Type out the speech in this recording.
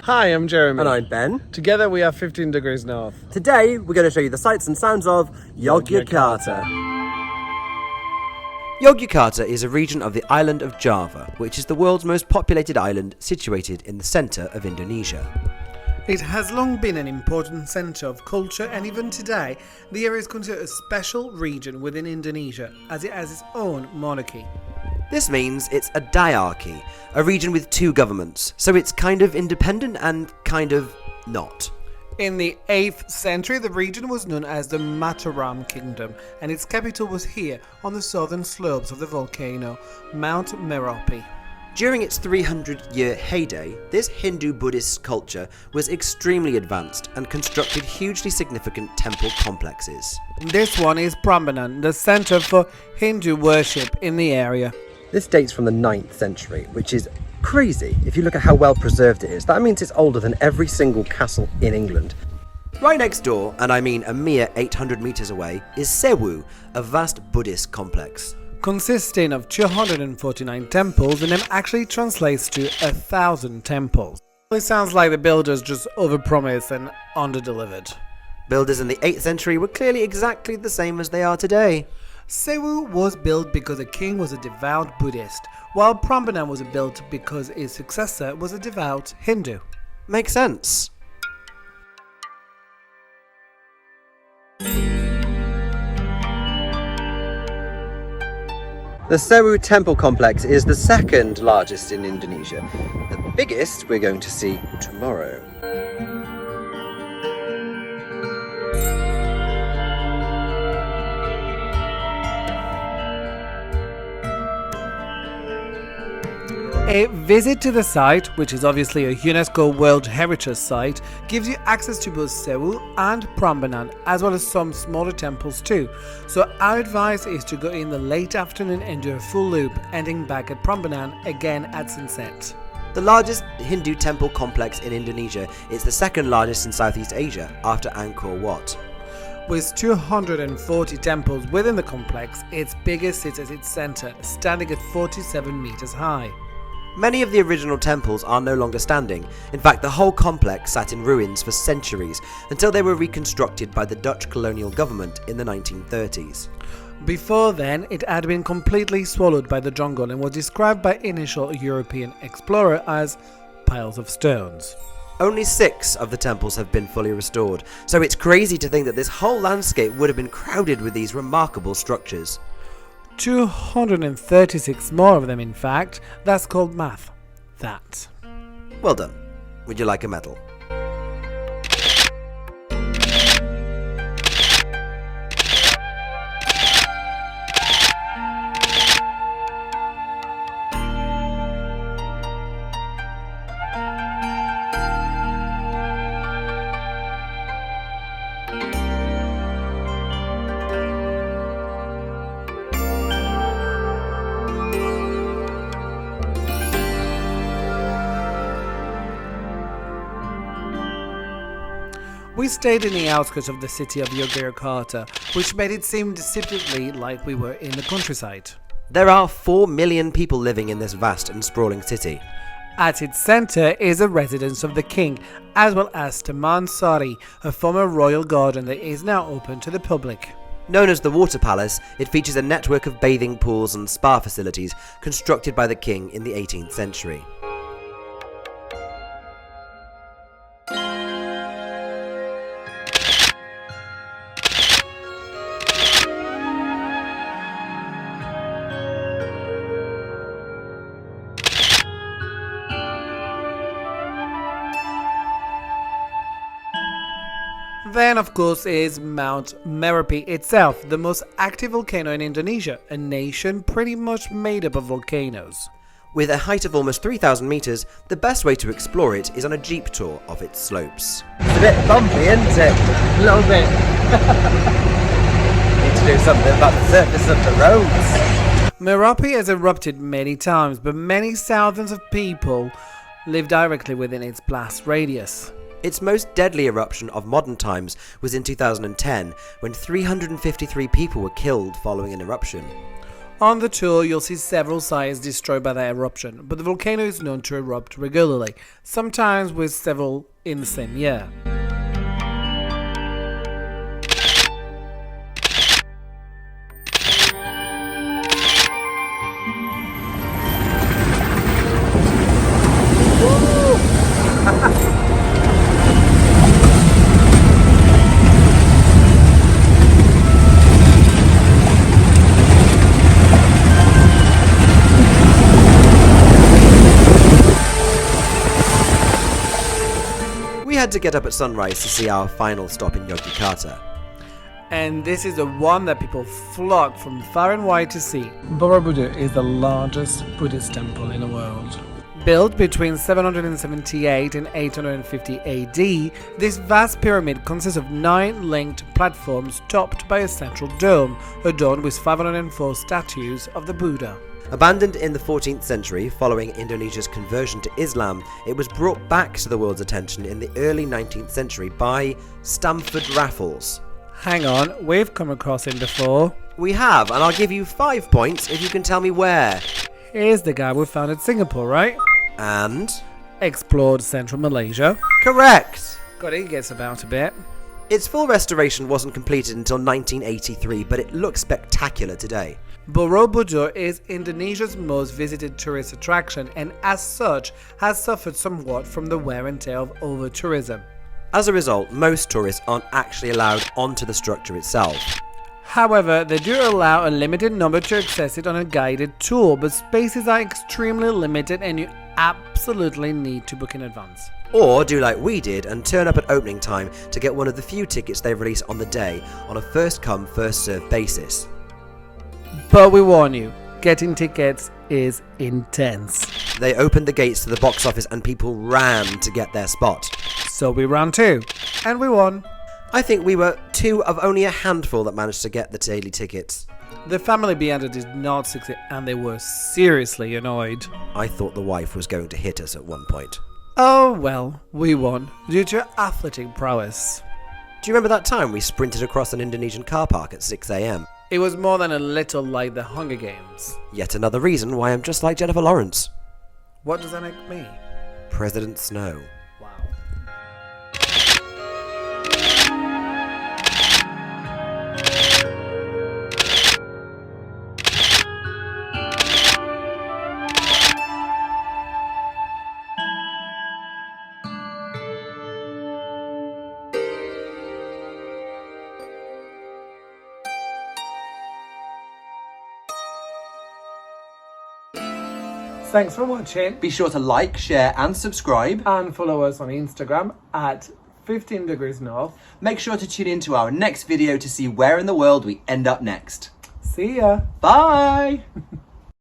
Hi, I'm Jérémy. And I'm Ben. Together we are 15 degrees north. Today we're going to show you the sights and sounds of Yogyakarta. Yogyakarta is a region of the island of Java, which is the world's most populated island situated in the centre of Indonesia. It has long been an important centre of culture, and even today the area is considered a special region within Indonesia as it has its own monarchy. This means it's a diarchy, a region with two governments, so it's kind of independent and kind of not. In the 8th century, the region was known as the Mataram Kingdom, and its capital was here on the southern slopes of the volcano, Mount Merapi. During its 300-year heyday, this Hindu-Buddhist culture was extremely advanced and constructed hugely significant temple complexes. This one is Prambanan, the centre for Hindu worship in the area. This dates from the 9th century, which is crazy if you look at how well preserved it is. That means it's older than every single castle in England. Right next door, and I mean a mere 800 metres away, is Sewu, a vast Buddhist complex. Consisting of 249 temples, the name actually translates to 1,000 temples. It sounds like the builders just overpromised and underdelivered. Builders in the 8th century were clearly exactly the same as they are today. Sewu was built because the king was a devout Buddhist, while Prambanan was built because his successor was a devout Hindu. Makes sense. The Sewu temple complex is the second largest in Indonesia. The biggest we're going to see tomorrow. A visit to the site, which is obviously a UNESCO World Heritage Site, gives you access to both Sewu and Prambanan, as well as some smaller temples too. So our advice is to go in the late afternoon and do a full loop, ending back at Prambanan again at sunset. The largest Hindu temple complex in Indonesia is the second largest in Southeast Asia, after Angkor Wat. With 240 temples within the complex, its biggest sits at its centre, standing at 47 meters high. Many of the original temples are no longer standing. In fact, the whole complex sat in ruins for centuries until they were reconstructed by the Dutch colonial government in the 1930s. Before then, it had been completely swallowed by the jungle and was described by initial European explorer as piles of stones. Only 6 of the temples have been fully restored, so it's crazy to think that this whole landscape would have been crowded with these remarkable structures. 236 more of them, in fact. That's called math. That. Well done. Would you like a medal? We stayed in the outskirts of the city of Yogyakarta, which made it seem deceptively like we were in the countryside. There are 4 million people living in this vast and sprawling city. At its centre is a residence of the king, as well as Taman Sari, a former royal garden that is now open to the public. Known as the Water Palace, it features a network of bathing pools and spa facilities constructed by the king in the 18th century. Then, of course, is Mount Merapi itself, the most active volcano in Indonesia, a nation pretty much made up of volcanoes. With a height of almost 3,000 meters, the best way to explore it is on a jeep tour of its slopes. It's a bit bumpy, isn't it? A little bit. Need to do something about the surface of the roads. Merapi has erupted many times, but many thousands of people live directly within its blast radius. Its most deadly eruption of modern times was in 2010, when 353 people were killed following an eruption. On the tour, you'll see several sites destroyed by the eruption, but the volcano is known to erupt regularly, sometimes with several in the same year. We had to get up at sunrise to see our final stop in Yogyakarta. And this is the one that people flock from far and wide to see. Borobudur is the largest Buddhist temple in the world. Built between 778 and 850 AD, this vast pyramid consists of 9 linked platforms topped by a central dome, adorned with 504 statues of the Buddha. Abandoned in the 14th century following Indonesia's conversion to Islam, it was brought back to the world's attention in the early 19th century by Stamford Raffles. Hang on, we've come across him before. We have, and I'll give you 5 points if you can tell me where. Here's the guy we found in Singapore, right? And? Explored central Malaysia. Correct! God, he gets about a bit. Its full restoration wasn't completed until 1983, but it looks spectacular today. Borobudur is Indonesia's most visited tourist attraction and as such has suffered somewhat from the wear and tear of over-tourism. As a result, most tourists aren't actually allowed onto the structure itself. However, they do allow a limited number to access it on a guided tour, but spaces are extremely limited and you absolutely need to book in advance. Or do like we did and turn up at opening time to get one of the few tickets they release on the day on a first-come, first-served basis. But we warn you, getting tickets is intense. They opened the gates to the box office and people ran to get their spot. So we ran too, and we won. I think we were 2 of only a handful that managed to get the daily tickets. The family behind it did not succeed and they were seriously annoyed. I thought the wife was going to hit us at one point. Oh well, we won, due to athletic prowess. Do you remember that time we sprinted across an Indonesian car park at 6 a.m? It was more than a little like the Hunger Games. Yet another reason why I'm just like Jennifer Lawrence. What does that make me? President Snow. Wow. Thanks for watching. Be sure to like, share and subscribe. And follow us on Instagram at 15 Degrees North. Make sure to tune in to our next video to see where in the world we end up next. See ya. Bye!